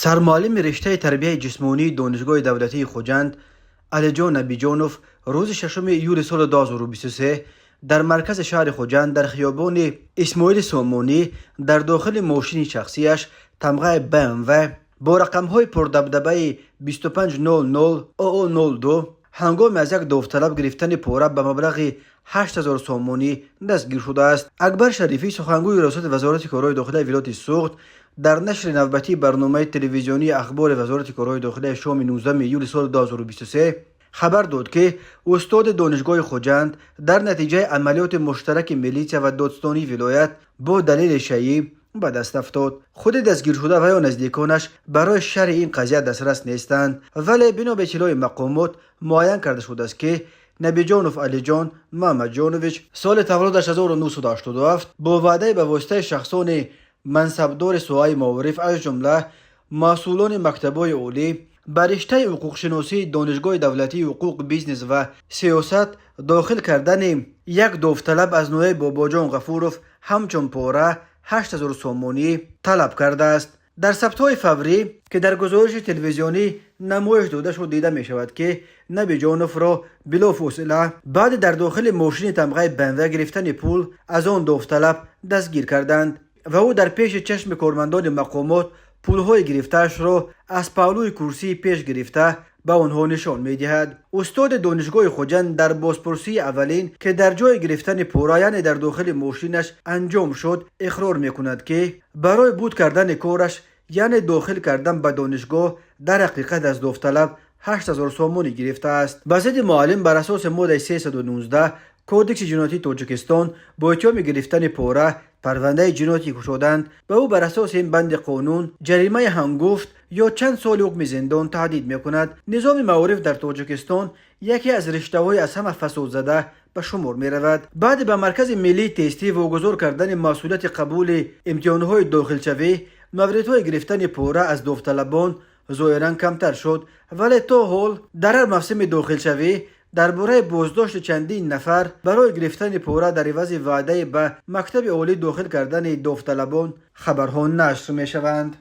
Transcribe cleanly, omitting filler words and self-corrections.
سرمعلم رشته تربیت جسمانی دانشگاه دولتی خوجند علیجان نبیجانوف روز ششم ایول سال 2023 در مرکز شهر خوجند در خیابان اسماعیل سامانی در داخل ماشین شخصیش تمغه BMW با رقم‌های پردبدبه 2500 AA02 هنگام از یک داوطلب گرفتن پاره به مبلغ 8000 سامانی دستگیر شده است. اکبر شریفی سخنگوی ریاست وزارت کارهای داخلی ولایت سوخت در نشر نوبتی برنامه تلویزیونی اخبار وزارت کارهای داخلی شام 19 ایول سال 2023 خبر داد که استاد دانشگاه خوجند در نتیجه عملیات مشترک میلیشیا و دادستانی ولایت با دلیل شیعی به دست افتاد. خود دستگیر شده و یا نزدیکانش برای شرح این قضیه دسترس نیستند، ولی بنا به اطلاع مقامات معین کرده شده است که نبیجانوف علیجان محمد جانویچ سال تولدش 1987 با وعده به واسطه شخصان منصبدار سوهای معارف از جمله مسئولان مکتب‌های عالی به رشته حقوق شناسی دانشگاه دولتی حقوق بیزنس و سیاست داخل کردن یک داوطلب از نوع باباجان غفوروف همچون پاره 8000 سامانی طلب کرده است. در سبت‌های فوری که در گزارش تلویزیونی نمایش داده شد دیده می شود که نبیجانوف را بلافاصله بعد در داخل ماشین تمغه BMW گرفتن پول از آن داوطلب دستگیر کردند و او در پیش چشم کارمندان مقامات پولهای گرفته‌اش را از پهلوی کرسی پیش گرفته به آنها نشان می‌دهد. استاد دانشگاه خوجند در بازپرسی اولین که در جای گرفتن پاره یعنی در داخل ماشینش انجام شد اقرار می‌کند که برای بود کردن کارش یعنی داخل کردن به دانشگاه در حقیقت از داوطلب 8000 سامانی گرفته است. به ضد معلم بر اساس ماده 319 کودکس جنایتی تاجیکستان با اتهام گرفتن پاره پرونده جنایتی گشودند به او بر اساس این بند قانون جریمه هنگفت یا چند سال حکم زندان تهدید میکند. نظام معارف در تاجیکستان یکی از رشته‌های از همه فساد زده به شمار می رود. بعد به مرکز ملی تستی واگذار کردن مسئولیت قبول امتحانهای داخلشوی موردهای گرفتن پاره از داوطلبان ظاهرا کمتر شد، ولی تا حال در هر موسم داخلشوی درباره بازداشت چندین نفر برای گرفتن پاره در عوض وعده به مکتب عالی داخل کردن داوطلبان خبرها نشر می شوند.